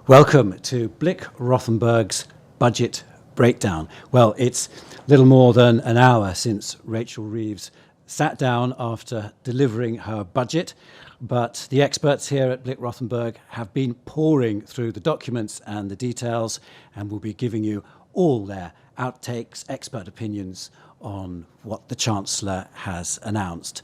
Welcome to Blick Rothenberg's Budget Breakdown. Well, it's little more than an hour since Rachel Reeves sat down after delivering her budget, but the experts here at Blick Rothenberg have been poring through the documents and the details and will be giving you all their outtakes, expert opinions on what the Chancellor has announced.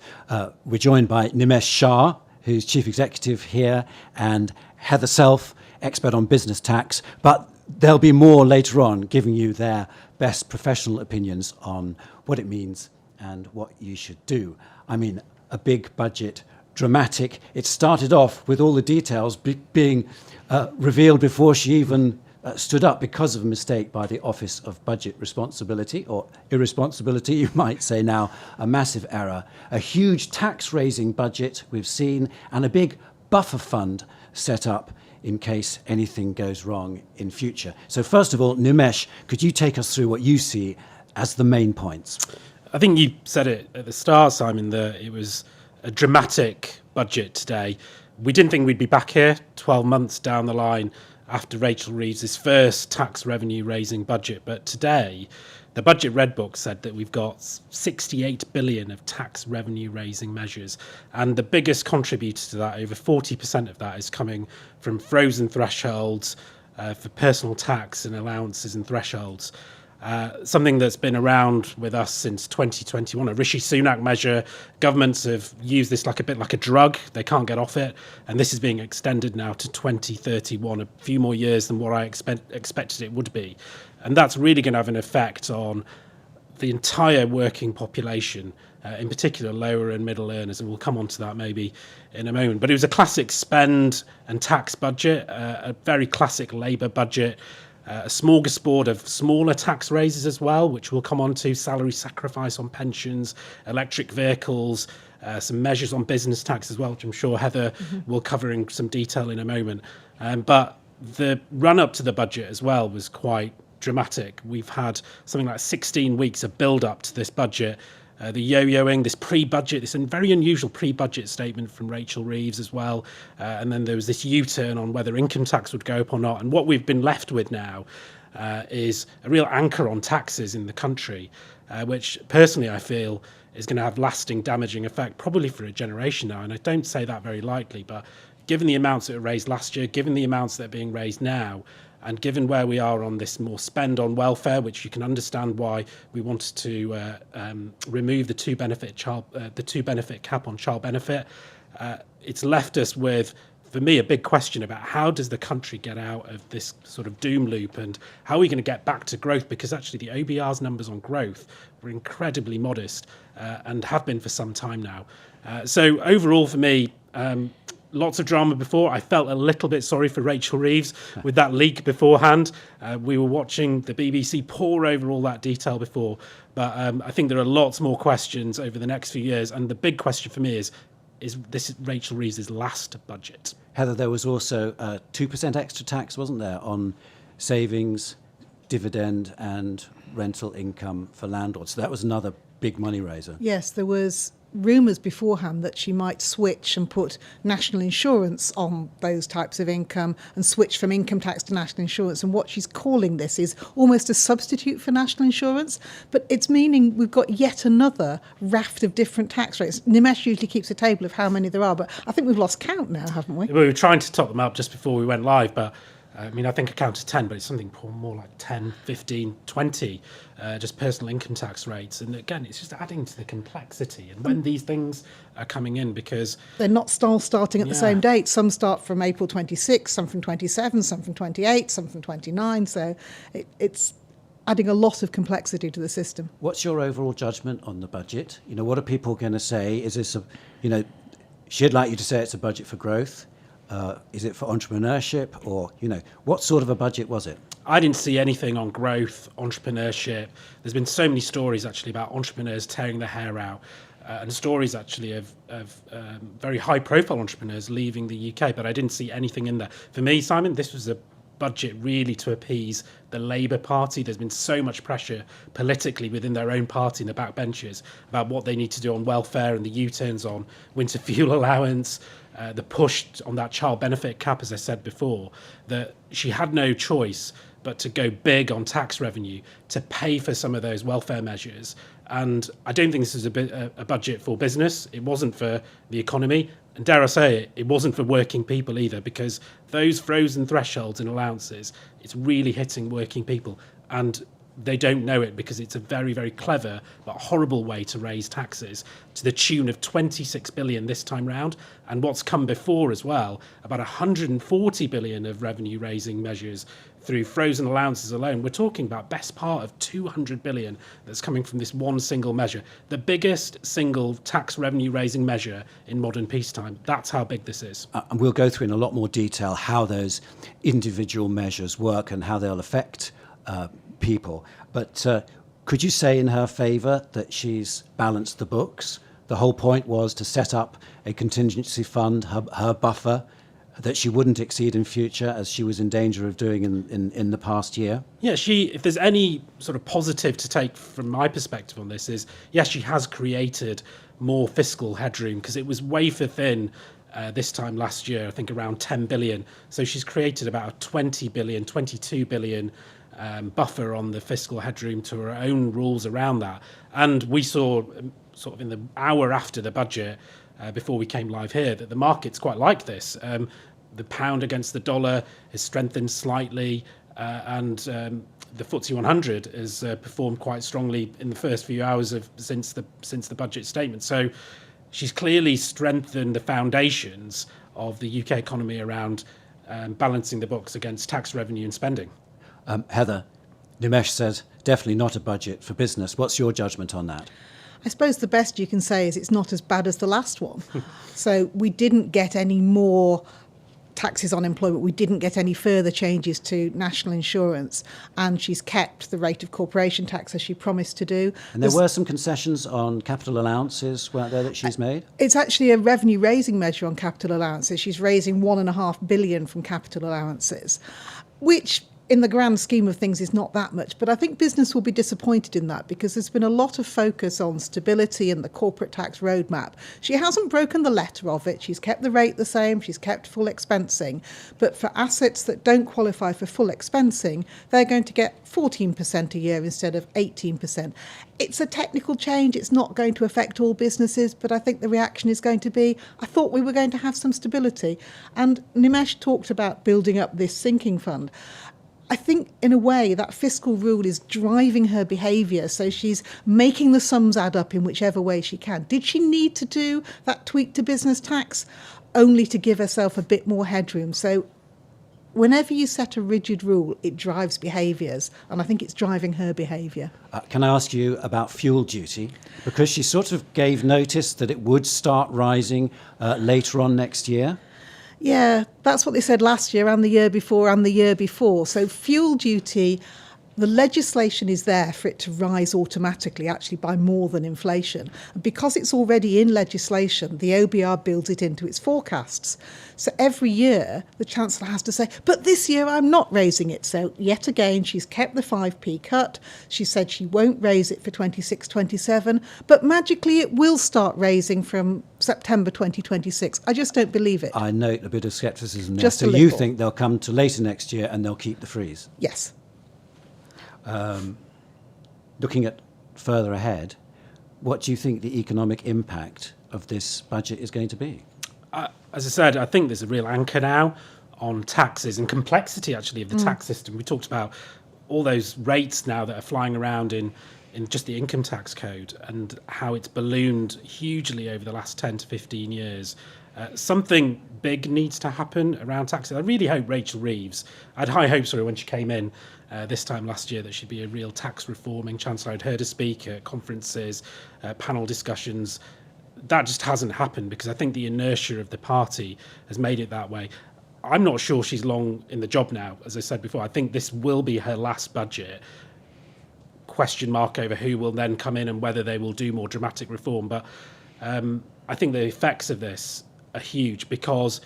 We're joined by Nimesh Shah, who's Chief Executive here, and Heather Self, expert on business tax, but there'll be more later on giving you their best professional opinions on what it means and what you should do. I mean, a big budget, dramatic. It started off with all the details being revealed before she even stood up because of a mistake by the Office of Budget Responsibility, or irresponsibility, you might say now, a massive error. A huge tax-raising budget we've seen, and a big buffer fund set up in case anything goes wrong in future. So first of all, Nimesh, could you take us through what you see as the main points? I think you said it at the start, Simon, that it was a dramatic budget today. We didn't think we'd be back here 12 months down the line after Rachel Reeves' first tax revenue raising budget. But today, the Budget Red Book said that we've got 68 billion of tax revenue raising measures. And the biggest contributor to that, over 40% of that, is coming from frozen thresholds for personal tax and allowances and thresholds. Something that's been around with us since 2021, a Rishi Sunak measure. Governments have used this like a bit like a drug. They can't get off it. And this is being extended now to 2031, a few more years than what I expected it would be. And that's really going to have an effect on the entire working population, in particular lower and middle earners. And we'll come on to that maybe in a moment. But it was a classic spend and tax budget, a very classic Labour budget. A smorgasbord of smaller tax raises as well, which we'll come on to, salary sacrifice on pensions, electric vehicles, some measures on business tax as well, which I'm sure Heather will cover in some detail in a moment. But the run-up to the budget as well was quite dramatic. We've had something like 16 weeks of build-up to this budget. The yo-yoing, this pre-budget, this very unusual pre-budget statement from Rachel Reeves as well. And then there was this U-turn on whether income tax would go up or not. And what we've been left with now is a real anchor on taxes in the country, which personally I feel is going to have lasting damaging effect, probably for a generation now. And I don't say that very lightly, but given the amounts that were raised last year, given the amounts that are being raised now, and given where we are on this more spend on welfare, which you can understand why we wanted to remove the two benefit cap on child benefit, it's left us with, for me, a big question about how does the country get out of this sort of doom loop, and how are we going to get back to growth? Because actually the OBR's numbers on growth were incredibly modest and have been for some time now. So overall for me, lots of drama before. I felt a little bit sorry for Rachel Reeves with that leak beforehand. We were watching the BBC pore over all that detail before. But I think there are lots more questions over the next few years. And the big question for me is this Rachel Reeves' last budget? Heather, there was also 2% extra tax, wasn't there, on savings, dividend and rental income for landlords. So that was another big money raiser. Yes, there was rumours beforehand that she might switch and put national insurance on those types of income and switch from income tax to national insurance. And what she's calling this is almost a substitute for national insurance. But it's meaning we've got yet another raft of different tax rates. Nimesh usually keeps a table of how many there are, but I think we've lost count now, haven't we? We were trying to top them up just before we went live, but I mean, I think I counted 10, but it's something more like 10, 15, 20, just personal income tax rates. And again, it's just adding to the complexity. And when these things are coming in, because they're not all starting at the same date. Some start from April 26, some from 27, some from 28, some from 29. So it's adding a lot of complexity to the system. What's your overall judgment on the budget? You know, what are people going to say? Is this she'd like you to say it's a budget for growth. Is it for entrepreneurship, or, what sort of a budget was it? I didn't see anything on growth, entrepreneurship. There's been so many stories actually about entrepreneurs tearing their hair out, and stories actually of very high profile entrepreneurs leaving the UK, but I didn't see anything in there. For me, Simon, this was a budget really to appease the Labour Party. There's been so much pressure politically within their own party in the backbenches about what they need to do on welfare and the U-turns on winter fuel allowance, the push on that child benefit cap, as I said before, that she had no choice but to go big on tax revenue to pay for some of those welfare measures. And I don't think this is a budget for business. It wasn't for the economy. And dare I say it, it wasn't for working people either, because those frozen thresholds and allowances, it's really hitting working people. And they don't know it because it's a very, very clever but horrible way to raise taxes to the tune of 26 billion this time round. And what's come before as well, about 140 billion of revenue raising measures through frozen allowances alone. We're talking about best part of 200 billion that's coming from this one single measure, the biggest single tax revenue raising measure in modern peacetime. That's how big this is. And we'll go through in a lot more detail how those individual measures work and how they'll affect people. But could you say in her favour that she's balanced the books? The whole point was to set up a contingency fund, her buffer, that she wouldn't exceed in future, as she was in danger of doing in the past year? Yeah, if there's any sort of positive to take from my perspective on this is, yes, she has created more fiscal headroom, because it was wafer thin this time last year, I think around 10 billion. So she's created about a 20 billion, 22 billion buffer on the fiscal headroom to her own rules around that. And we saw sort of in the hour after the budget, before we came live here, that the markets quite like this. The pound against the dollar has strengthened slightly, and the FTSE 100 has performed quite strongly in the first few hours since the budget statement. So she's clearly strengthened the foundations of the UK economy around balancing the books against tax revenue and spending. Heather, Nimesh says definitely not a budget for business. What's your judgment on that? I suppose the best you can say is it's not as bad as the last one. So we didn't get any more taxes on employment. We didn't get any further changes to national insurance, and she's kept the rate of corporation tax as she promised to do. And there were some concessions on capital allowances, weren't there, that she's made? It's actually a revenue raising measure on capital allowances. She's raising £1.5 billion from capital allowances, which in the grand scheme of things is not that much. But I think business will be disappointed in that, because there's been a lot of focus on stability and the corporate tax roadmap. She hasn't broken the letter of it. She's kept the rate the same. She's kept full expensing. But for assets that don't qualify for full expensing, they're going to get 14% a year instead of 18%. It's a technical change. It's not going to affect all businesses, but I think the reaction is going to be, I thought we were going to have some stability. And Nimesh talked about building up this sinking fund. I think, in a way, that fiscal rule is driving her behaviour, so she's making the sums add up in whichever way she can. Did she need to do that tweak to business tax? Only to give herself a bit more headroom. So whenever you set a rigid rule, it drives behaviours, and I think it's driving her behaviour. Can I ask you about fuel duty? Because she sort of gave notice that it would start rising later on next year. Yeah, that's what they said last year and the year before and the year before. So fuel duty, the legislation is there for it to rise automatically, actually by more than inflation. And because it's already in legislation, the OBR builds it into its forecasts. So every year, the Chancellor has to say, but this year I'm not raising it. So yet again, she's kept the 5p cut. She said she won't raise it for 26-27, but magically it will start raising from September 2026. I just don't believe it. I note a bit of scepticism there. Just a so you little. think they'll come to later next year and they'll keep the freeze? Yes. Looking at further ahead, what do you think the economic impact of this budget is going to be? As I said, I think there's a real anchor now on taxes and complexity, actually, of the tax system. We talked about all those rates now that are flying around in just the income tax code, and how it's ballooned hugely over the last 10 to 15 years. Something big needs to happen around taxes. I really hope Rachel Reeves, I had high hopes for her when she came in this time last year, that she'd be a real tax reforming Chancellor. I'd heard her speak at conferences, panel discussions. That just hasn't happened, because I think the inertia of the party has made it that way. I'm not sure she's long in the job now. As I said before, I think this will be her last budget. Question mark over who will then come in and whether they will do more dramatic reform. But I think the effects of this are huge, because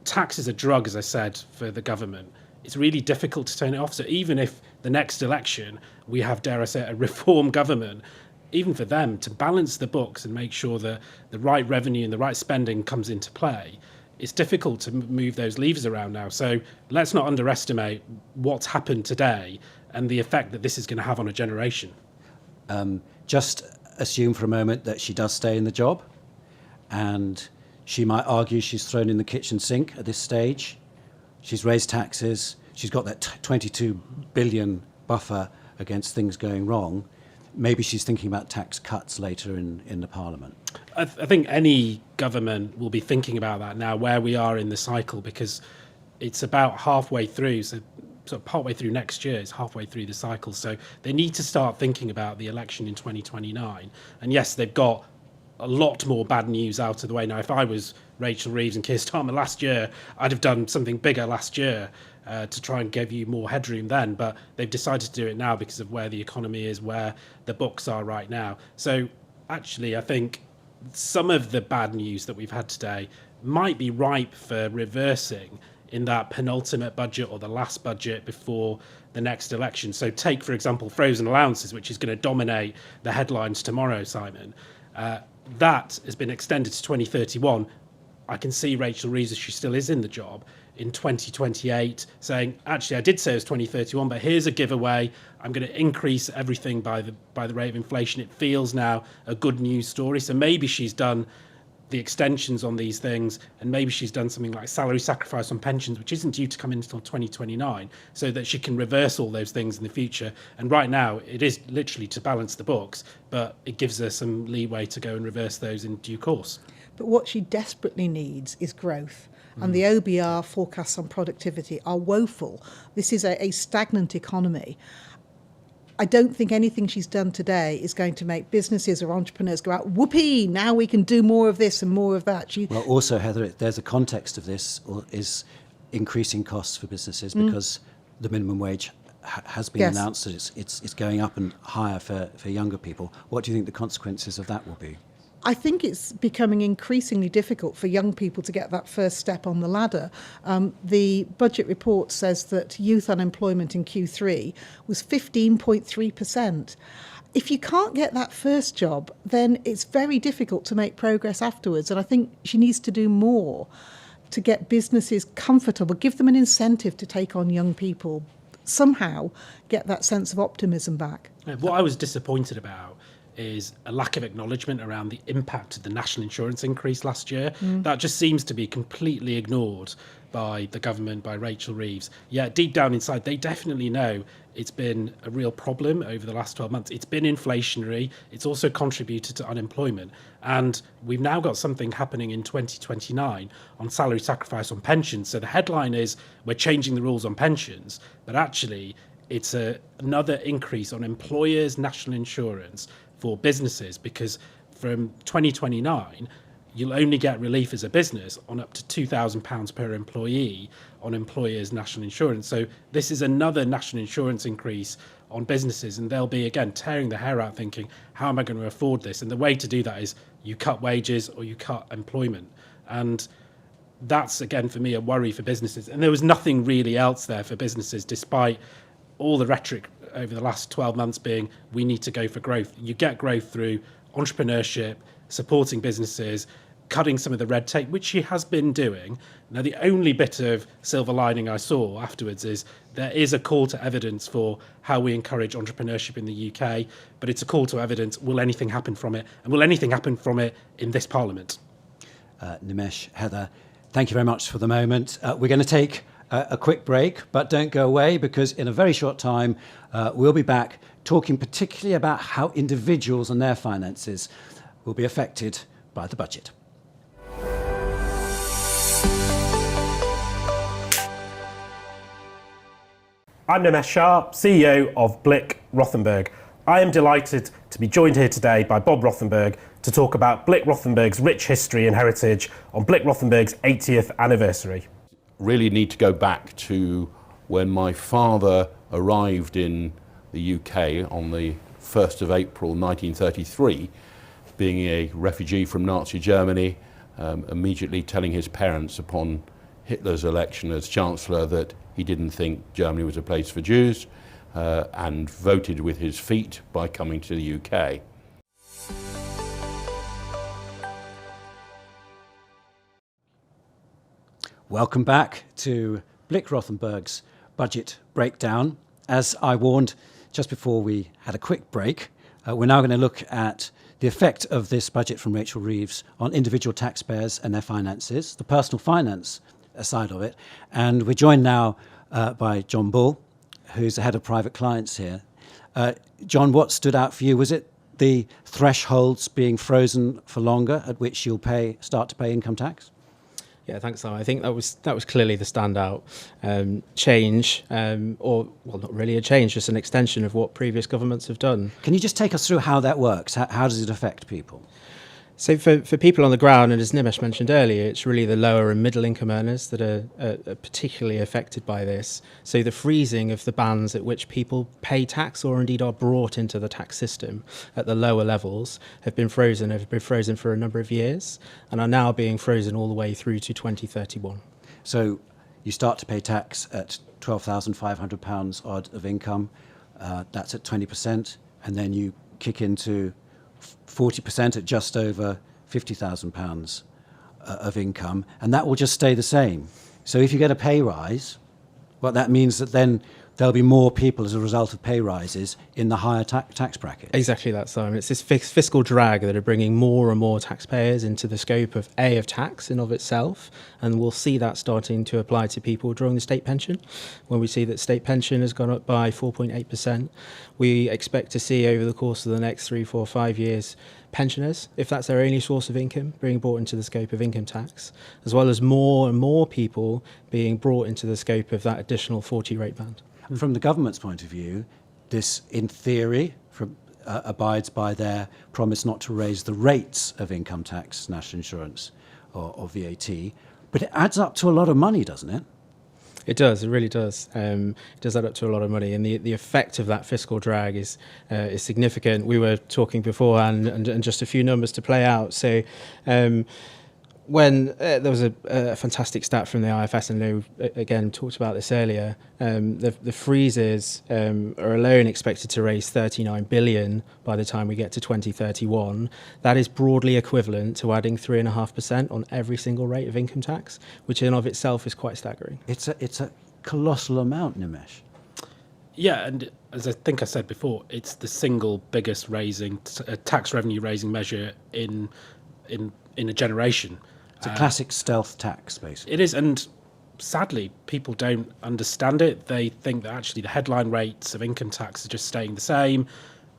tax is a drug, as I said, for the government. it's really difficult to turn it off. So even if the next election we have, dare I say, a reform government, even for them to balance the books and make sure that the right revenue and the right spending comes into play, it's difficult to move those levers around now. So let's not underestimate what's happened today and the effect that this is going to have on a generation. Just assume for a moment that she does stay in the job, and she might argue she's thrown in the kitchen sink at this stage. She's raised taxes. She's got that 22 billion buffer against things going wrong. Maybe she's thinking about tax cuts later in the Parliament. I think any government will be thinking about that now, where we are in the cycle, because it's about halfway through, so sort of partway through next year, it's halfway through the cycle. So they need to start thinking about the election in 2029. And yes, they've got a lot more bad news out of the way. Now, if I was Rachel Reeves and Keir Starmer last year, I'd have done something bigger last year to try and give you more headroom then. But they've decided to do it now because of where the economy is, where the books are right now. So actually, I think some of the bad news that we've had today might be ripe for reversing in that penultimate budget or the last budget before the next election. So take, for example, frozen allowances, which is going to dominate the headlines tomorrow, Simon. That has been extended to 2031. I can see Rachel Reeves, if she still is in the job, in 2028 saying, actually, I did say it was 2031, but here's a giveaway. I'm going to increase everything by the rate of inflation. It feels now a good news story. So maybe she's done the extensions on these things, and maybe she's done something like salary sacrifice on pensions, which isn't due to come in until 2029, so that she can reverse all those things in the future. And right now, it is literally to balance the books, but it gives her some leeway to go and reverse those in due course. But what she desperately needs is growth. And the OBR forecasts on productivity are woeful. This is a stagnant economy. I don't think anything she's done today is going to make businesses or entrepreneurs go out, whoopee, now we can do more of this and more of that. Well, also, Heather, there's a context of this is increasing costs for businesses because the minimum wage has been announced that it's going up and higher for younger people. What do you think the consequences of that will be? I think it's becoming increasingly difficult for young people to get that first step on the ladder. The budget report says that youth unemployment in Q3 was 15.3%. If you can't get that first job, then it's very difficult to make progress afterwards. And I think she needs to do more to get businesses comfortable, give them an incentive to take on young people, somehow get that sense of optimism back. What I was disappointed about is a lack of acknowledgement around the impact of the national insurance increase last year. That just seems to be completely ignored by the government, by Rachel Reeves. Yeah, deep down inside, they definitely know it's been a real problem over the last 12 months. It's been inflationary. It's also contributed to unemployment. And we've now got something happening in 2029 on salary sacrifice on pensions. So the headline is we're changing the rules on pensions, but actually it's another increase on employers' national insurance for businesses, because from 2029 you'll only get relief as a business on up to £2,000 per employee on employers' national insurance. So this is another national insurance increase on businesses, and they'll be again tearing their hair out thinking, how am I going to afford this? And the way to do that is you cut wages or you cut employment. And that's again for me a worry for businesses. And there was nothing really else there for businesses, despite all the rhetoric over the last 12 months being we need to go for growth. You get growth through entrepreneurship, supporting businesses, cutting some of the red tape, which she has been doing. Now, the only bit of silver lining I saw afterwards is there is a call to evidence for how we encourage entrepreneurship in the UK, but it's a call to evidence. Will anything happen from it? And will anything happen from it in this Parliament? Nimesh, Heather, thank you very much for the moment. We're going to take a quick break, but don't go away, because in a very short time we'll be back talking particularly about how individuals and their finances will be affected by the budget. I'm Nimesh Shah, CEO of Blick Rothenberg. I am delighted to be joined here today by Bob Rothenberg to talk about Blick Rothenberg's rich history and heritage on Blick Rothenberg's 80th anniversary. Really need to go back to when my father arrived in the UK on the 1st of April 1933, being a refugee from Nazi Germany, immediately telling his parents upon Hitler's election as Chancellor that he didn't think Germany was a place for Jews, and voted with his feet by coming to the UK. Welcome back to Blick Rothenberg's budget breakdown. As I warned just before we had a quick break, we're now going to look at the effect of this budget from Rachel Reeves on individual taxpayers and their finances, the personal finance side of it. And we're joined now by John Bull, who's the head of private clients here. John, what stood out for you? Was it the thresholds being frozen for longer at which you'll start to pay income tax? Yeah, thanks, Simon. I think that was clearly the standout change, or not really a change, just an extension of what previous governments have done. Can you just take us through how that works? How does it affect people? So for people on the ground, and as Nimesh mentioned earlier, it's really the lower and middle income earners that are particularly affected by this. So the freezing of the bands at which people pay tax or indeed are brought into the tax system at the lower levels have been frozen for a number of years and are now being frozen all the way through to 2031. So you start to pay tax at £12,500 odd of income, that's at 20%, and then you kick into 40% at just over £50,000 of income, and that will just stay the same. So if you get a pay rise, well, that means that then there'll be more people as a result of pay rises in the higher tax bracket. Exactly that, Simon. It's this fiscal drag that are bringing more and more taxpayers into the scope of tax in of itself, and we'll see that starting to apply to people drawing the state pension. When we see that state pension has gone up by 4.8%, we expect to see over the course of the next 3, 4, 5 years pensioners, if that's their only source of income, being brought into the scope of income tax, as well as more and more people being brought into the scope of that additional 40 rate band. From the government's point of view, this, in theory, abides by their promise not to raise the rates of income tax, national insurance, or VAT. But it adds up to a lot of money, doesn't it? It does. It really does. It does add up to a lot of money, and the effect of that fiscal drag is significant. We were talking beforehand, and just a few numbers to play out. So. When there was a fantastic stat from the IFS, and Lou again talked about this earlier, the freezes are alone expected to raise 39 billion by the time we get to 2031. That is broadly equivalent to adding 3.5% on every single rate of income tax, which in of itself is quite staggering. It's a colossal amount, Nimesh. Yeah, and as I think I said before, it's the single biggest tax revenue raising measure in a generation. It's a classic stealth tax, basically. It is, and sadly, people don't understand it. They think that actually the headline rates of income tax are just staying the same.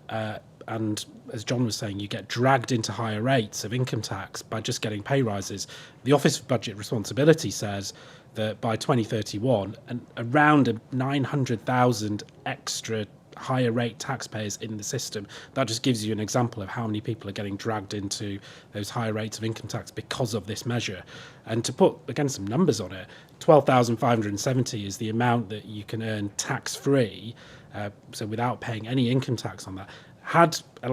And as John was saying, you get dragged into higher rates of income tax by just getting pay rises. The Office of Budget Responsibility says that by 2031, around 900,000 extra higher rate taxpayers in the system. That just gives you an example of how many people are getting dragged into those higher rates of income tax because of this measure. And to put, again, some numbers on it, 12,570 is the amount that you can earn tax-free, so without paying any income tax on that. Had that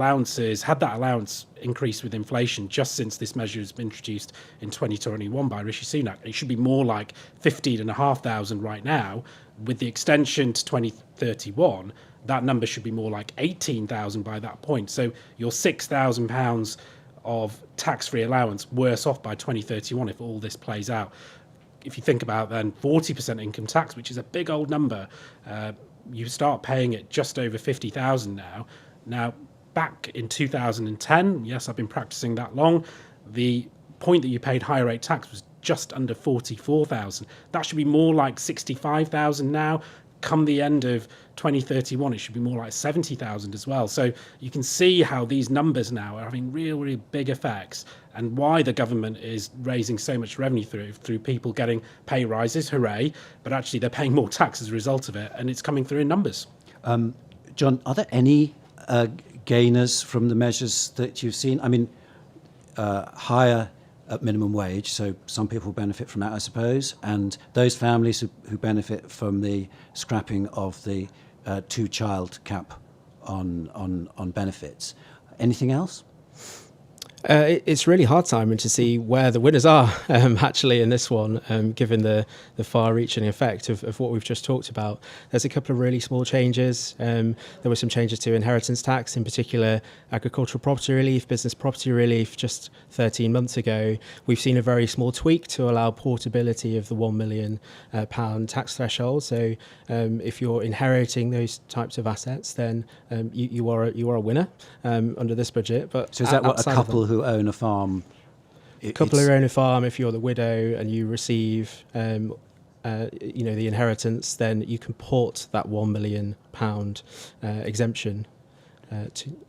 allowance increased with inflation just since this measure has been introduced in 2021 by Rishi Sunak, it should be more like 15,500 right now. With the extension to 2031, that number should be more like 18,000 by that point. So you're £6,000 of tax-free allowance worse off by 2031 if all this plays out. If you think about then 40% income tax, which is a big old number, you start paying it just over 50,000 now. Now, back in 2010, yes, I've been practicing that long, the point that you paid higher rate tax was just under 44,000. That should be more like 65,000 now. Come the end of 2031, it should be more like 70,000 as well. So you can see how these numbers now are having really big effects, and why the government is raising so much revenue through people getting pay rises, hooray, but actually they're paying more tax as a result of it, and it's coming through in numbers. John, are there any gainers from the measures that you've seen? I mean, higher minimum wage, so some people benefit from that, I suppose, and those families who benefit from the scrapping of the two-child cap on benefits. Anything else? It's really hard, Simon, to see where the winners are actually in this one, given the far-reaching effect of what we've just talked about. There's a couple of really small changes. There were some changes to inheritance tax, in particular agricultural property relief, business property relief. Just 13 months ago, we've seen a very small tweak to allow portability of the £1 million tax threshold. So if you're inheriting those types of assets, then you are a winner under this budget. But so is that what a couple who own a farm? Couple who own a farm, if you're the widow and you receive, the inheritance, then you can port that £1 million exemption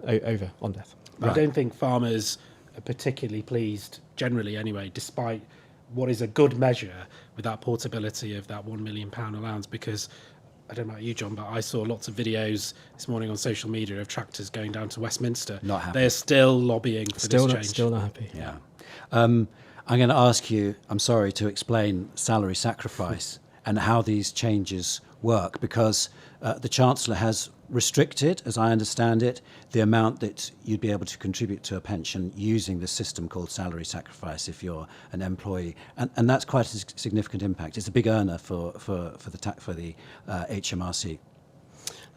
over on death. Right. I don't think farmers are particularly pleased, generally anyway, despite what is a good measure with that portability of that £1 million allowance, because I don't know about you, John, but I saw lots of videos this morning on social media of tractors going down to Westminster. Not happy. They're still lobbying for this change. Still not happy. Yeah. I'm going to ask you, I'm sorry, to explain salary sacrifice and how these changes work, because the Chancellor has restricted, as I understand it, the amount that you'd be able to contribute to a pension using the system called salary sacrifice if you're an employee, and that's quite a significant impact. It's a big earner for the HMRC.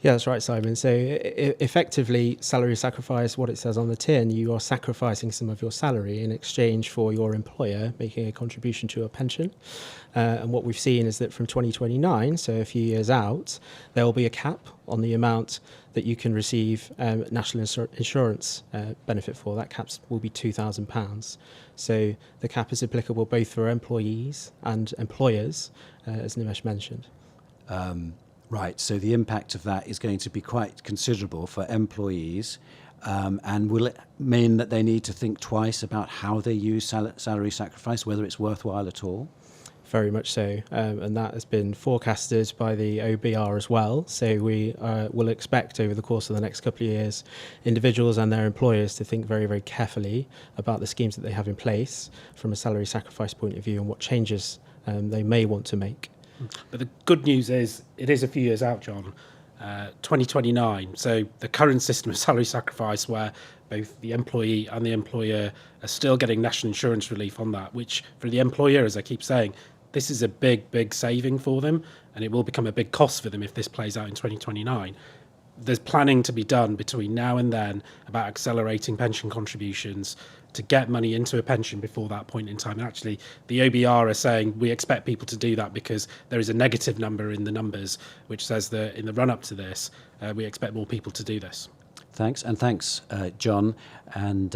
Yeah, that's right, Simon. So effectively, salary sacrifice, what it says on the tin, you are sacrificing some of your salary in exchange for your employer making a contribution to a pension. And what we've seen is that from 2029, so a few years out, there will be a cap on the amount that you can receive national insurance benefit for. That cap will be £2,000. So the cap is applicable both for employees and employers, as Nimesh mentioned. Right, so the impact of that is going to be quite considerable for employees, and will it mean that they need to think twice about how they use salary sacrifice, whether it's worthwhile at all? Very much so, and that has been forecasted by the OBR as well. So we will expect over the course of the next couple of years, individuals and their employers to think very, very carefully about the schemes that they have in place from a salary sacrifice point of view and what changes they may want to make. But the good news is it is a few years out, John, 2029. So the current system of salary sacrifice, where both the employee and the employer are still getting national insurance relief on that, which for the employer, as I keep saying, this is a big, big saving for them, and it will become a big cost for them if this plays out in 2029. There's planning to be done between now and then about accelerating pension contributions to get money into a pension before that point in time. And actually, the OBR are saying we expect people to do that because there is a negative number in the numbers, which says that in the run-up to this, we expect more people to do this. Thanks, and thanks, John. And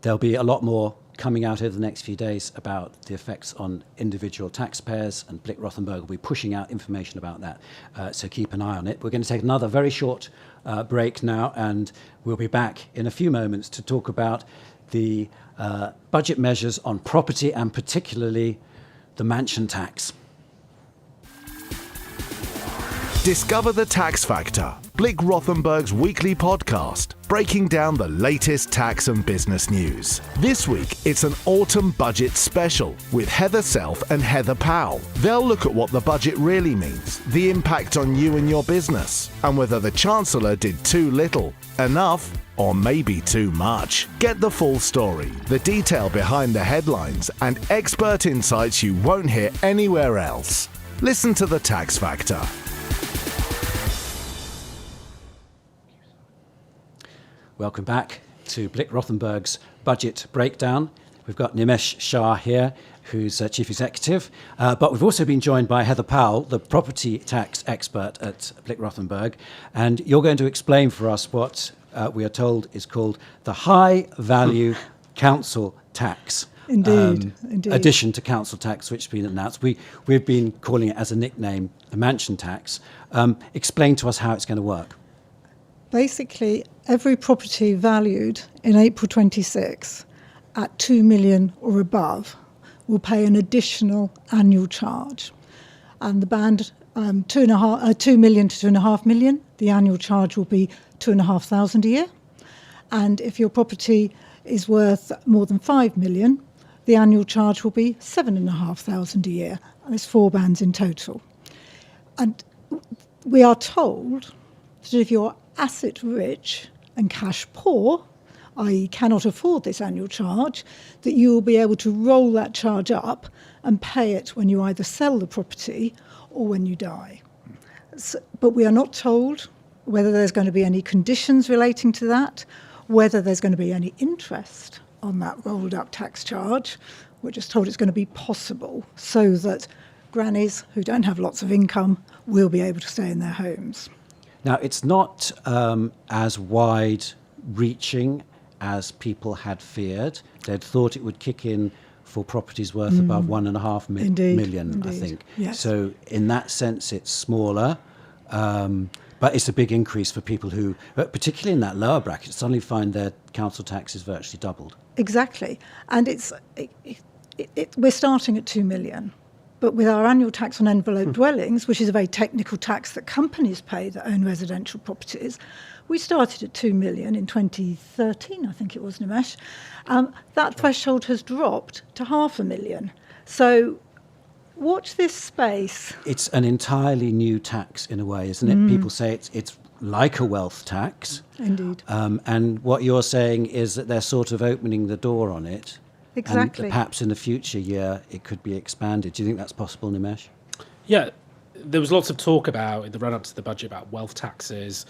there'll be a lot more coming out over the next few days about the effects on individual taxpayers, and Blick Rothenberg will be pushing out information about that, so keep an eye on it. We're going to take another very short break now, and we'll be back in a few moments to talk about the budget measures on property and particularly the mansion tax. Discover the Tax Factor, Blick Rothenberg's weekly podcast, breaking down the latest tax and business news. This week, it's an autumn budget special with Heather Self and Heather Powell. They'll look at what the budget really means, the impact on you and your business, and whether the Chancellor did too little, enough, or maybe too much. Get the full story, the detail behind the headlines, and expert insights you won't hear anywhere else. Listen to the Tax Factor. Welcome back to Blick Rothenberg's budget breakdown. We've got Nimesh Shah here, who's Chief Executive, but we've also been joined by Heather Powell, the property tax expert at Blick Rothenberg, and you're going to explain for us what we are told is called the high value council tax. Indeed. Addition to council tax, which has been announced. We've been calling it as a nickname, the mansion tax. Explain to us how it's going to work. Basically, every property valued in April 26 at 2 million or above will pay an additional annual charge. And the band 2 million to 2.5 million, the annual charge will be 2,500 a year. And if your property is worth more than 5 million, the annual charge will be 7,500 a year. And there's 4 bands in total. And we are told that if you're asset rich and cash poor, i.e. cannot afford this annual charge, that you will be able to roll that charge up and pay it when you either sell the property or when you die. So, but we are not told whether there's going to be any conditions relating to that, whether there's going to be any interest on that rolled up tax charge. We're just told it's going to be possible so that grannies who don't have lots of income will be able to stay in their homes. Now, it's not as wide-reaching as people had feared. They'd thought it would kick in for properties worth above 1.5 million, I think. Yes. So in that sense, it's smaller. But it's a big increase for people who, particularly in that lower bracket, suddenly find their council tax is virtually doubled. Exactly. And we're starting at 2 million. But with our annual tax on envelope dwellings, which is a very technical tax that companies pay that own residential properties, we started at 2 million in 2013, I think it was, Nimesh. That threshold has dropped to 500,000. So watch this space. It's an entirely new tax in a way, isn't it? People say it's like a wealth tax. Indeed. And what you're saying is that they're sort of opening the door on it. Exactly. And perhaps in the future year it could be expanded. Do you think that's possible, Nimesh? Yeah, there was lots of talk about, in the run-up to the budget, about wealth taxes,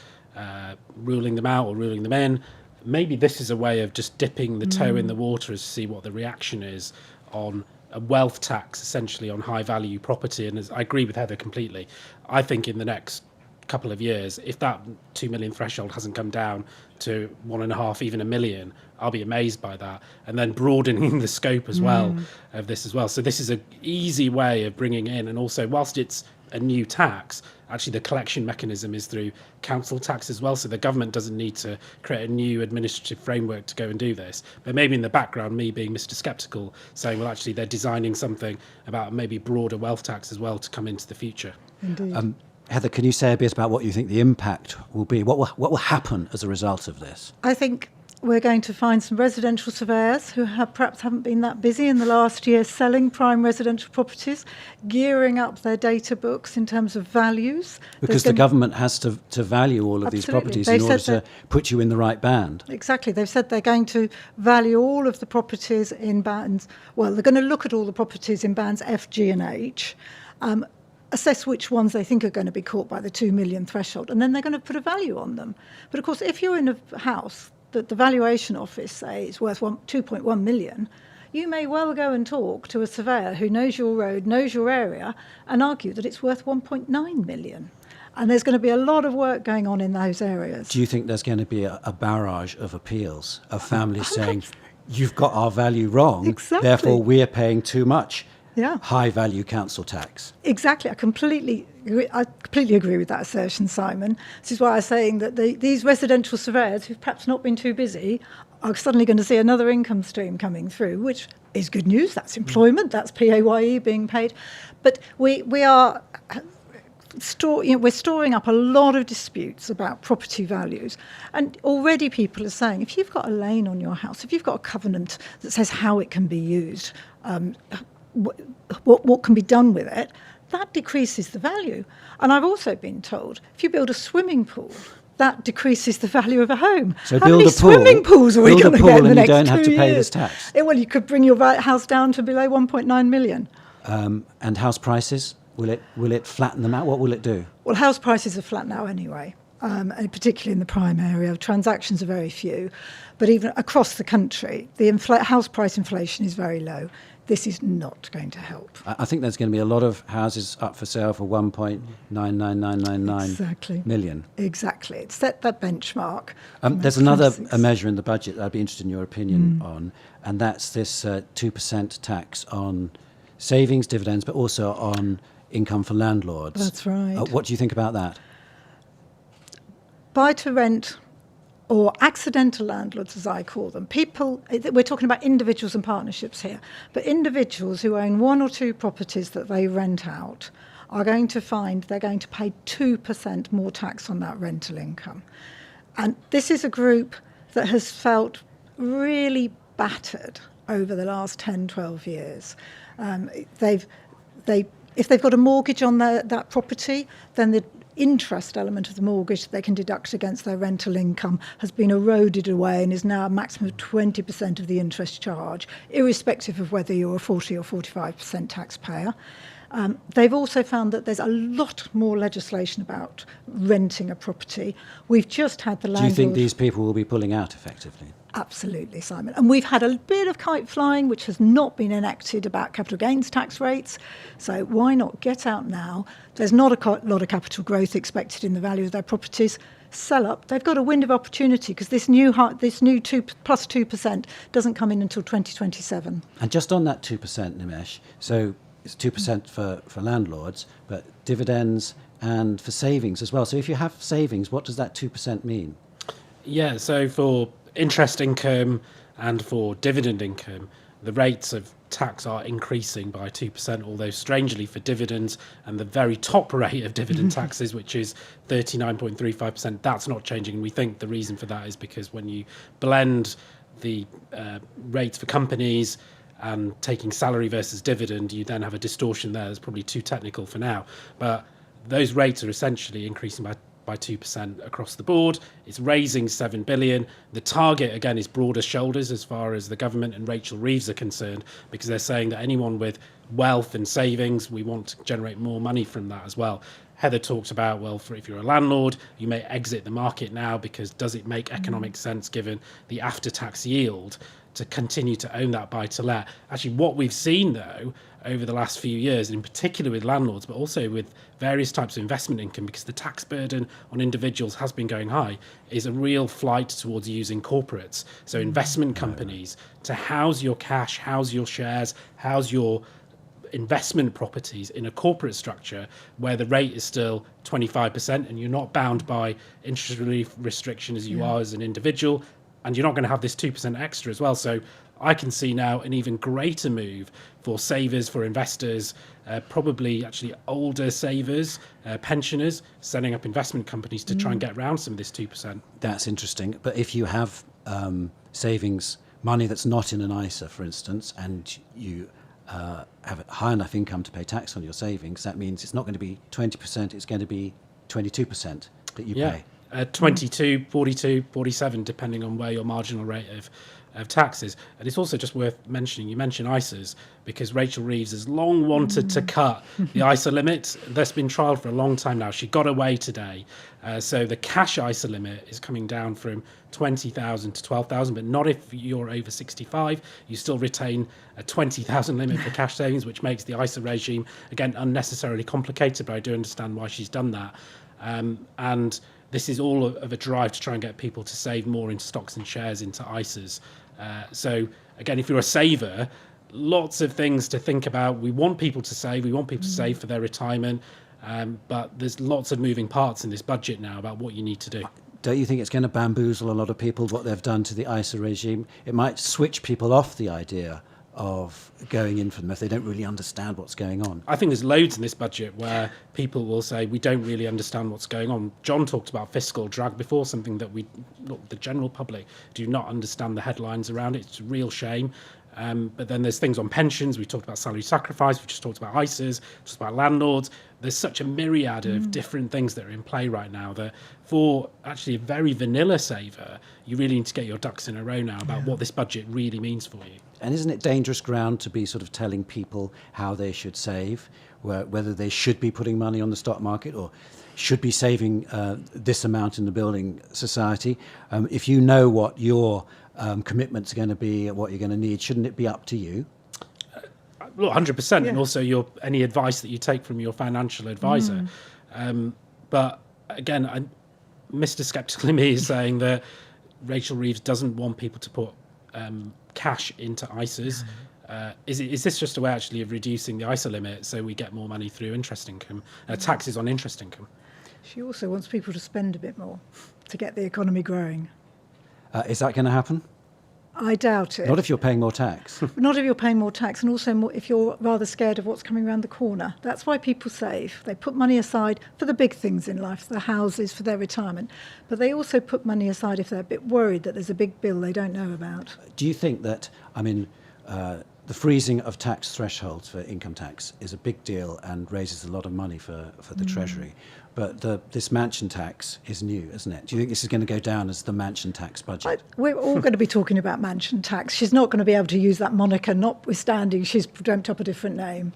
ruling them out or ruling them in. Maybe this is a way of just dipping the toe in the water to see what the reaction is on a wealth tax, essentially on high-value property. And as I agree with Heather completely. I think in the next couple of years, if that 2 million threshold hasn't come down to 1.5, even 1 million, I'll be amazed by that. And then broadening the scope as well of this as well. So this is an easy way of bringing in, and also whilst it's a new tax, actually the collection mechanism is through council tax as well. So the government doesn't need to create a new administrative framework to go and do this. But maybe in the background, me being Mr. Sceptical, saying, well, actually they're designing something about maybe broader wealth tax as well to come into the future. Indeed. Heather, can you say a bit about what you think the impact will be? What will happen as a result of this? I think we're going to find some residential surveyors who perhaps haven't been that busy in the last year selling prime residential properties, gearing up their data books in terms of values. Because the government has to value all of these properties in order to put you in the right band. Exactly. They've said they're going to value all of the properties in bands. Well, they're going to look at all the properties in bands F, G and H, assess which ones they think are going to be caught by the 2 million threshold, and then they're going to put a value on them. But of course, if you're in a house that the valuation office say is worth 2.1 million, you may well go and talk to a surveyor who knows your road, knows your area, and argue that it's worth 1.9 million. And there's going to be a lot of work going on in those areas. Do you think there's going to be a barrage of appeals of families saying, you've got our value wrong, therefore we're paying too much? Yeah. High-value council tax. Exactly. I completely agree with that assertion, Simon. This is why I'm saying that these residential surveyors who've perhaps not been too busy are suddenly going to see another income stream coming through, which is good news. That's employment. That's PAYE being paid. But we're storing up a lot of disputes about property values. And already people are saying, if you've got a lane on your house, if you've got a covenant that says how it can be used, what can be done with it, that decreases the value. And I've also been told, if you build a swimming pool, that decreases the value of a home. So how build many a pool, swimming pools are we going to get in the next 2 years? And you don't have to pay this tax. Well, you could bring your house down to below 1.9 million. And house prices, will it flatten them out? What will it do? Well, house prices are flat now anyway. And particularly in the prime area. Transactions are very few. But even across the country, the house price inflation is very low. This is not going to help. I think there's going to be a lot of houses up for sale for 1.99999 million. Exactly. It's set that benchmark. There's another measure in the budget that I'd be interested in your opinion on, and that's this 2% tax on savings, dividends, but also on income for landlords. That's right. What do you think about that? Buy-to-rent or accidental landlords, as I call them. People, we're talking about individuals and partnerships here, but individuals who own 1 or 2 properties that they rent out are going to find they're going to pay 2% more tax on that rental income. And this is a group that has felt really battered over the last 10, 12 years. If they've got a mortgage on that property, then interest element of the mortgage that they can deduct against their rental income has been eroded away and is now a maximum of 20% of the interest charge, irrespective of whether you're a 40 or 45% taxpayer. They've also found that there's a lot more legislation about renting a property. We've just had the landlord... Do you think these people will be pulling out effectively? Absolutely, Simon. And we've had a bit of kite flying, which has not been enacted, about capital gains tax rates. So why not get out now? There's not a lot of capital growth expected in the value of their properties. Sell up. They've got a window of opportunity because this new 2% doesn't come in until 2027. And just on that 2%, Nimesh, so it's 2% for landlords, but dividends and for savings as well. So if you have savings, what does that 2% mean? Yeah, so for interest income and for dividend income, the rates of tax are increasing by 2%, although strangely for dividends and the very top rate of dividend taxes, which is 39.35%, that's not changing. And we think the reason for that is because when you blend the rates for companies and taking salary versus dividend, you then have a distortion there. That's probably too technical for now. But those rates are essentially increasing by 2% across the board. It's raising 7 billion. The target, again, is broader shoulders as far as the government and Rachel Reeves are concerned, because they're saying that anyone with wealth and savings, we want to generate more money from that as well. Heather talked about, well, if you're a landlord, you may exit the market now because does it make economic sense given the after-tax yield to continue to own that buy-to-let? Actually, what we've seen, though, over the last few years, and in particular with landlords, but also with various types of investment income, because the tax burden on individuals has been going high, is a real flight towards using corporates, so investment companies, to house your cash, house your shares, house your investment properties in a corporate structure where the rate is still 25% and you're not bound by interest relief restriction as you are as an individual, and you're not going to have this 2% extra as well. So I can see now an even greater move for savers, for investors, probably actually older savers, pensioners, setting up investment companies to try and get around some of this 2%. That's interesting. But if you have savings, money that's not in an ISA, for instance, and you have a high enough income to pay tax on your savings, that means it's not going to be 20%, it's going to be 22% that you pay. 22, 42, 47, depending on where your marginal rate of tax is. And it's also just worth mentioning, you mentioned ISAs, because Rachel Reeves has long wanted to cut the ISA limit. That's been trialled for a long time now. She got away today. So the cash ISA limit is coming down from 20,000 to 12,000, but not if you're over 65. You still retain a 20,000 limit for cash savings, which makes the ISA regime, again, unnecessarily complicated, but I do understand why she's done that. And this is all of a drive to try and get people to save more into stocks and shares, into ISAs. So again, if you're a saver, lots of things to think about. We want people to save. We want people to save for their retirement. But there's lots of moving parts in this budget now about what you need to do. Don't you think it's going to bamboozle a lot of people, what they've done to the ISA regime? It might switch people off the idea of going in for them if they don't really understand what's going on. I think there's loads in this budget where people will say we don't really understand what's going on. John talked about fiscal drag before, something that the general public do not understand the headlines around it. It's a real shame. But then there's things on pensions. We talked about salary sacrifice. We just talked about ISAs, just about landlords. There's such a myriad of different things that are in play right now that for actually a very vanilla saver, you really need to get your ducks in a row now about what this budget really means for you. And isn't it dangerous ground to be sort of telling people how they should save, whether they should be putting money on the stock market or should be saving this amount in the building society? If you know what your commitments are going to be, what you're going to need, shouldn't it be up to you? Well, 100%, and also any advice that you take from your financial advisor. But again, Mr. Skeptical in me is saying that Rachel Reeves doesn't want people to put cash into ISAs. Is this just a way actually of reducing the ISA limit so we get more money through interest income, taxes on interest income? She also wants people to spend a bit more to get the economy growing. Is that going to happen? I doubt it. Not if you're paying more tax. Not if you're paying more tax, and also more if you're rather scared of what's coming around the corner. That's why people save. They put money aside for the big things in life, for their houses, for their retirement. But they also put money aside if they're a bit worried that there's a big bill they don't know about. Do you think that, the freezing of tax thresholds for income tax is a big deal and raises a lot of money for the Treasury. But this mansion tax is new, isn't it? Do you think this is going to go down as the mansion tax budget? We're all going to be talking about mansion tax. She's not going to be able to use that moniker, notwithstanding she's dreamt up a different name.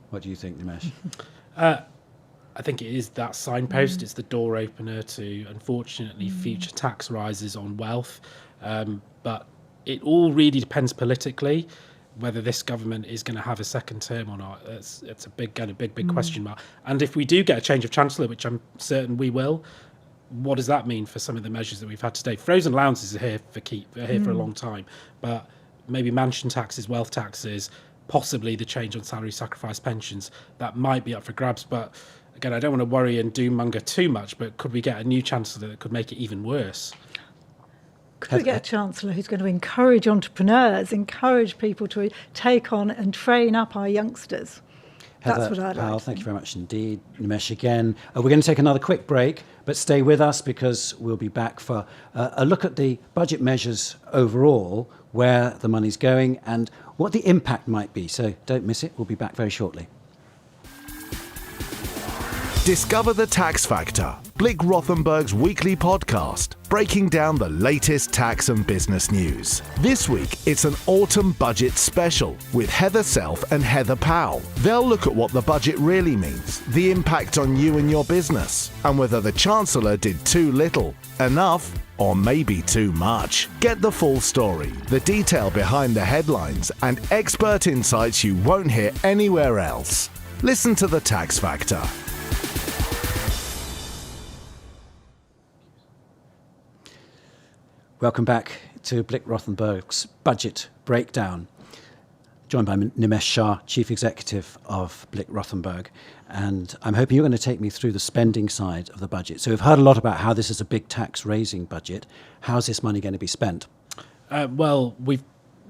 What do you think, Nimesh? I think it is that signpost. It's the door opener to, unfortunately, future tax rises on wealth. But it all really depends politically whether this government is going to have a second term or not. It's a big question mark. And if we do get a change of Chancellor, which I'm certain we will, what does that mean for some of the measures that we've had today? Frozen allowances are here for a long time, but maybe mansion taxes, wealth taxes, possibly the change on salary sacrifice pensions, that might be up for grabs. But again, I don't want to worry and doom-monger too much, but could we get a new Chancellor that could make it even worse? Could we get a Chancellor who's going to encourage entrepreneurs, encourage people to take on and train up our youngsters? That's what I'd like to thank you very much indeed. Nimesh again. We're going to take another quick break, but stay with us because we'll be back for a look at the budget measures overall, where the money's going and what the impact might be. So don't miss it. We'll be back very shortly. Discover the Tax Factor, Blick Rothenberg's weekly podcast, breaking down the latest tax and business news. This week, it's an autumn budget special with Heather Self and Heather Powell. They'll look at what the budget really means, the impact on you and your business, and whether the Chancellor did too little, enough, or maybe too much. Get the full story, the detail behind the headlines, and expert insights you won't hear anywhere else. Listen to the Tax Factor. Welcome back to Blick Rothenberg's budget breakdown. Joined by Nimesh Shah, Chief Executive of Blick Rothenberg. And I'm hoping you're going to take me through the spending side of the budget. So we've heard a lot about how this is a big tax raising budget. How's this money going to be spent? Well, we've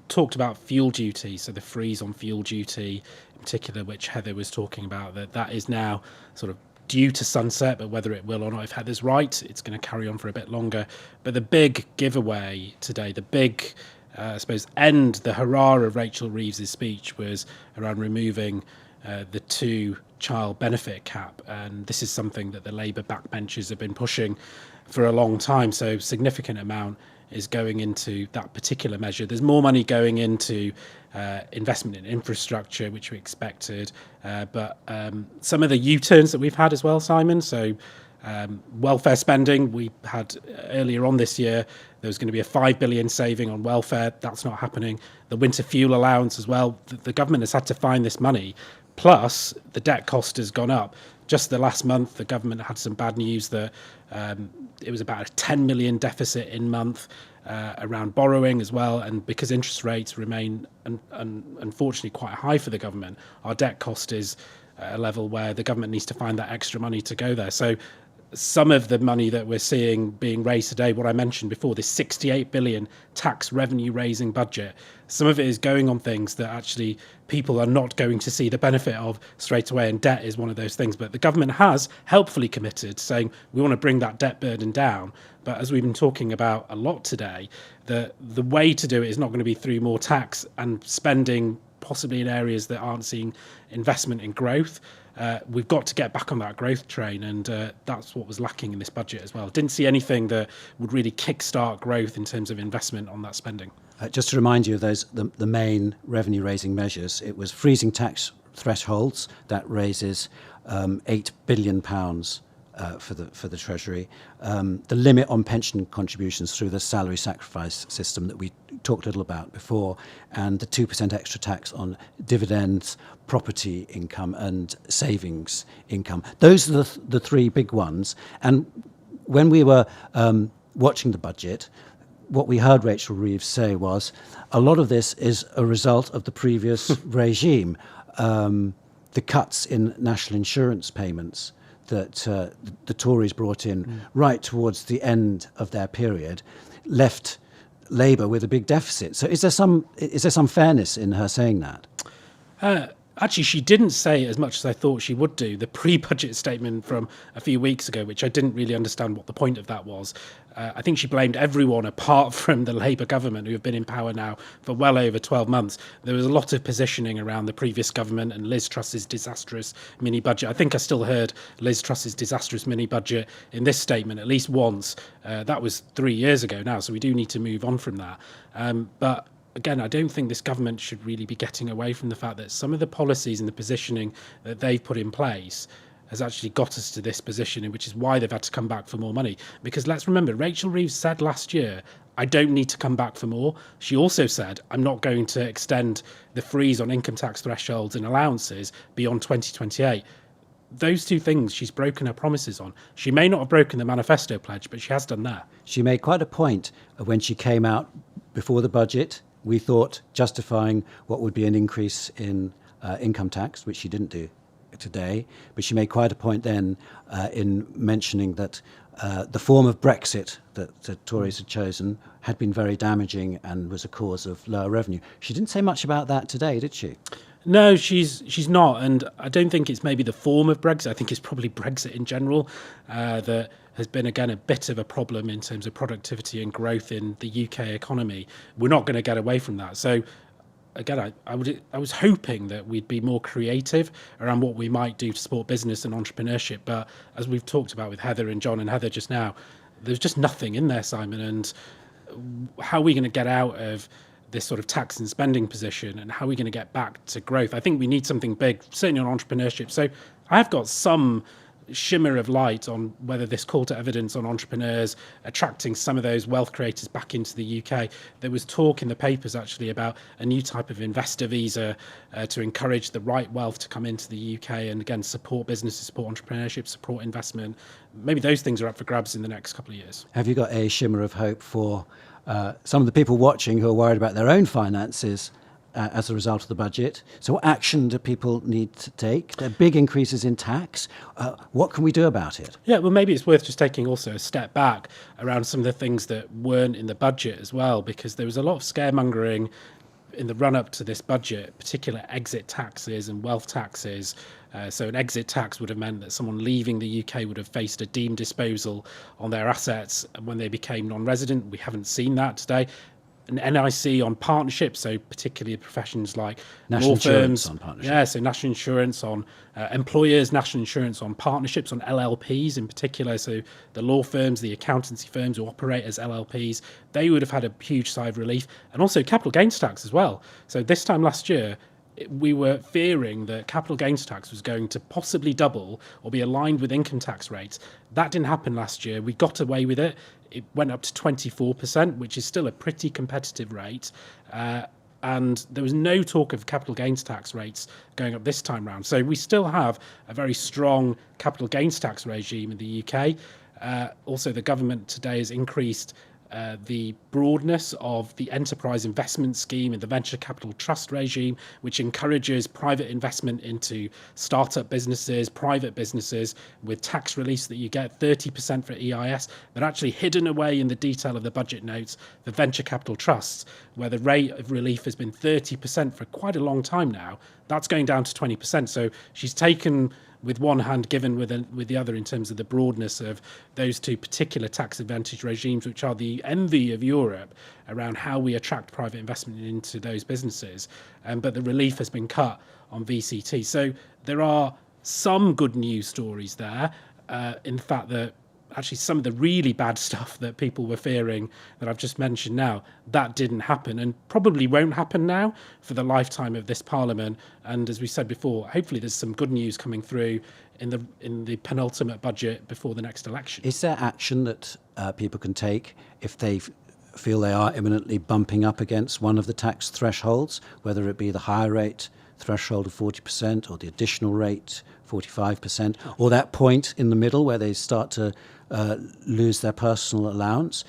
talked about fuel duty, so the freeze on fuel duty in particular, which Heather was talking about, that is now sort of due to sunset, but whether it will or not, if Heather's right, it's going to carry on for a bit longer. But the big giveaway today, the big, I suppose, the hurrah of Rachel Reeves' speech was around removing the 2-child benefit cap. And this is something that the Labour backbenchers have been pushing for a long time. So significant amount is going into that particular measure. There's more money going into investment in infrastructure, which we expected, but some of the U-turns that we've had as well, Simon. So welfare spending, we had earlier on this year, there was going to be a 5 billion saving on welfare. That's not happening. The winter fuel allowance as well. The government has had to find this money. Plus, the debt cost has gone up. Just the last month, the government had some bad news that it was about a 10 million deficit in month around borrowing as well. And because interest rates remain unfortunately quite high for the government, our debt cost is a level where the government needs to find that extra money to go there. So some of the money that we're seeing being raised today, what I mentioned before, this 68 billion tax revenue raising budget, some of it is going on things that actually people are not going to see the benefit of straight away, and debt is one of those things. But the government has helpfully committed, saying we want to bring that debt burden down. But as we've been talking about a lot today, the way to do it is not going to be through more tax and spending possibly in areas that aren't seeing investment in growth. We've got to get back on that growth train, and that's what was lacking in this budget as well. Didn't see anything that would really kickstart growth in terms of investment on that spending. Just to remind you of those, the main revenue-raising measures, it was freezing tax thresholds, that raises £8 billion for the Treasury. The limit on pension contributions through the salary sacrifice system that we talked a little about before, and the 2% extra tax on dividends, property income and savings income. Those are the three big ones. And when we were watching the budget, what we heard Rachel Reeves say was a lot of this is a result of the previous regime. The cuts in national insurance payments that the Tories brought in right towards the end of their period left Labour with a big deficit. So is there some fairness in her saying that? Actually, she didn't say as much as I thought she would do. The pre-budget statement from a few weeks ago, which I didn't really understand what the point of that was. I think she blamed everyone apart from the Labour government, who have been in power now for well over 12 months. There was a lot of positioning around the previous government and Liz Truss's disastrous mini-budget. I think I still heard Liz Truss's disastrous mini-budget in this statement at least once. That was 3 years ago now, so we do need to move on from that. But again, I don't think this government should really be getting away from the fact that some of the policies and the positioning that they've put in place has actually got us to this position, which is why they've had to come back for more money. Because let's remember, Rachel Reeves said last year, I don't need to come back for more. She also said, I'm not going to extend the freeze on income tax thresholds and allowances beyond 2028. Those two things she's broken her promises on. She may not have broken the manifesto pledge, but she has done that. She made quite a point when she came out before the budget. We thought justifying what would be an increase in income tax, which she didn't do today, but she made quite a point then in mentioning that the form of Brexit that the Tories had chosen had been very damaging and was a cause of lower revenue. She didn't say much about that today, did she? No, she's not, and I don't think it's maybe the form of Brexit. I think it's probably Brexit in general that has been, again, a bit of a problem in terms of productivity and growth in the UK economy. We're not going to get away from that. So, again, I was hoping that we'd be more creative around what we might do to support business and entrepreneurship. But as we've talked about with Heather and John and Heather just now, there's just nothing in there, Simon. And how are we going to get out of this sort of tax and spending position, and how are we going to get back to growth? I think we need something big, certainly on entrepreneurship. So I've got some shimmer of light on whether this call to evidence on entrepreneurs, attracting some of those wealth creators back into the UK. There was talk in the papers actually about a new type of investor visa to encourage the right wealth to come into the UK and again support businesses, support entrepreneurship, support investment. Maybe those things are up for grabs in the next couple of years. Have you got a shimmer of hope for some of the people watching who are worried about their own finances as a result of the budget? So what action do people need to take? There are big increases in tax. What can we do about it? Yeah, well, maybe it's worth just taking also a step back around some of the things that weren't in the budget as well, because there was a lot of scaremongering in the run-up to this budget, particular exit taxes and wealth taxes. So an exit tax would have meant that someone leaving the UK would have faced a deemed disposal on their assets when they became non-resident. We haven't seen that today. An NIC on partnerships, so particularly professions like national law firms. On partnerships. Yeah, so national insurance on employers, national insurance on partnerships, on LLPs in particular. So the law firms, the accountancy firms who operate as LLPs, they would have had a huge sigh of relief. And also capital gains tax as well. So this time last year, we were fearing that capital gains tax was going to possibly double or be aligned with income tax rates. That didn't happen last year. We got away with it. It went up to 24%, which is still a pretty competitive rate. And there was no talk of capital gains tax rates going up this time round. So we still have a very strong capital gains tax regime in the UK. Also, the government today has increased the broadness of the enterprise investment scheme and the venture capital trust regime, which encourages private investment into startup businesses, private businesses with tax release that you get 30% for EIS. They're actually hidden away in the detail of the budget notes for venture capital trusts, where the rate of relief has been 30% for quite a long time now. That's going down to 20%. So she's taken with one hand, given with the other in terms of the broadness of those two particular tax advantage regimes, which are the envy of Europe around how we attract private investment into those businesses. But the relief has been cut on VCT. So there are some good news stories there in the fact that actually some of the really bad stuff that people were fearing that I've just mentioned now, that didn't happen and probably won't happen now for the lifetime of this Parliament. And as we said before, hopefully there's some good news coming through in the penultimate budget before the next election. Is there action that people can take if they feel they are imminently bumping up against one of the tax thresholds, whether it be the higher rate threshold of 40% or the additional rate 45%, or that point in the middle where they start to lose their personal allowance?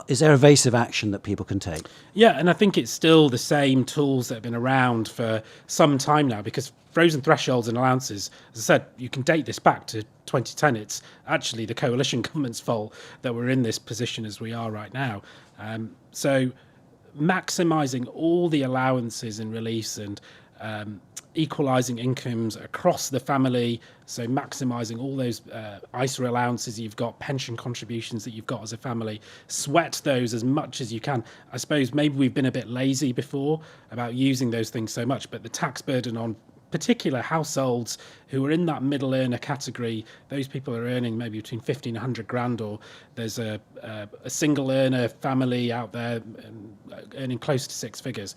Is there evasive action that people can take? Yeah, and I think it's still the same tools that have been around for some time now, because frozen thresholds and allowances, as I said, you can date this back to 2010. It's actually the coalition government's fault that we're in this position as we are right now. So maximising all the allowances and reliefs and equalising incomes across the family, so maximising all those ISA allowances you've got, pension contributions that you've got as a family. Sweat those as much as you can. I suppose maybe we've been a bit lazy before about using those things so much, but the tax burden on particular households who are in that middle earner category, those people are earning maybe between 50 and 100 grand, or there's a single earner family out there earning close to six figures.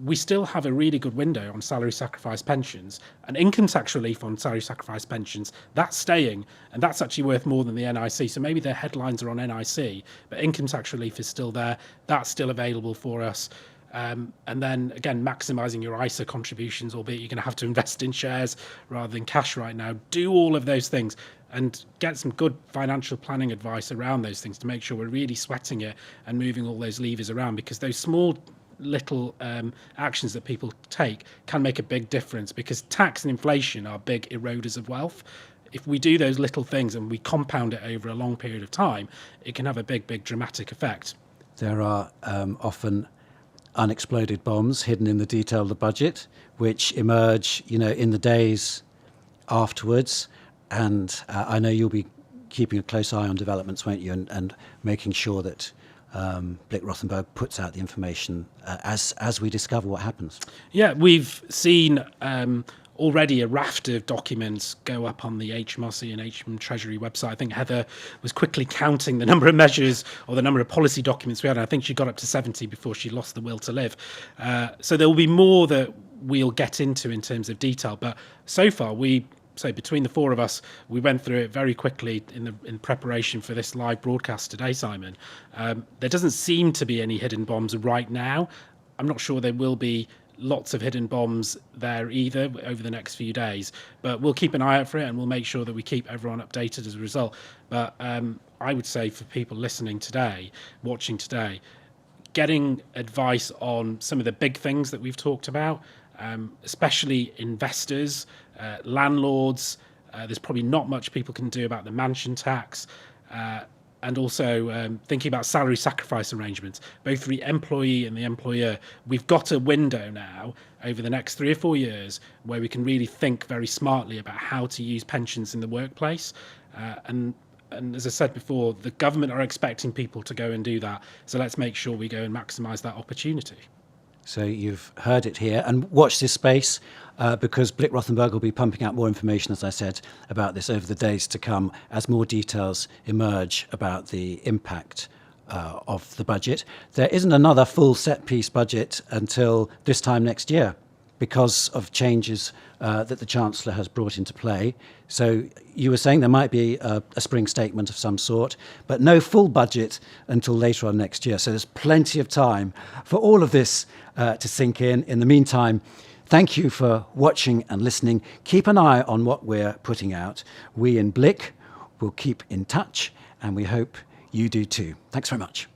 We still have a really good window on salary sacrifice pensions, and income tax relief on salary sacrifice pensions, that's staying, and that's actually worth more than the NIC. So maybe their headlines are on NIC, but income tax relief is still there. That's still available for us. And then again, maximising your ISA contributions, albeit you're going to have to invest in shares rather than cash right now. Do all of those things and get some good financial planning advice around those things to make sure we're really sweating it and moving all those levers around, because those small little actions that people take can make a big difference, because tax and inflation are big eroders of wealth. If we do those little things and we compound it over a long period of time, it can have a big dramatic effect. There are often unexploded bombs hidden in the detail of the budget, which emerge, in the days afterwards. And I know you'll be keeping a close eye on developments, won't you, and making sure that Blick Rothenberg puts out the information as we discover what happens. Yeah, we've seen already a raft of documents go up on the HMRC and HM Treasury website. I think Heather was quickly counting the number of measures or the number of policy documents we had. And I think she got up to 70 before she lost the will to live. So there will be more that we'll get into in terms of detail. But so far, so between the four of us, we went through it very quickly in preparation for this live broadcast today, Simon. There doesn't seem to be any hidden bombs right now. I'm not sure there will be lots of hidden bombs there either over the next few days, but we'll keep an eye out for it and we'll make sure that we keep everyone updated as a result. But I would say for people listening today, watching today, getting advice on some of the big things that we've talked about, especially investors, landlords. There's probably not much people can do about the mansion tax, and also thinking about salary sacrifice arrangements, both for the employee and the employer. We've got a window now over the next 3 or 4 years where we can really think very smartly about how to use pensions in the workplace. And as I said before, the government are expecting people to go and do that. So let's make sure we go and maximise that opportunity. So you've heard it here, and watch this space because Blick Rothenberg will be pumping out more information, as I said, about this over the days to come as more details emerge about the impact of the budget. There isn't another full set-piece budget until this time next year because of changes that the Chancellor has brought into play. So you were saying there might be a spring statement of some sort, but no full budget until later on next year. So there's plenty of time for all of this to sink in. In the meantime, thank you for watching and listening. Keep an eye on what we're putting out. We in Blick will keep in touch, and we hope you do too. Thanks very much.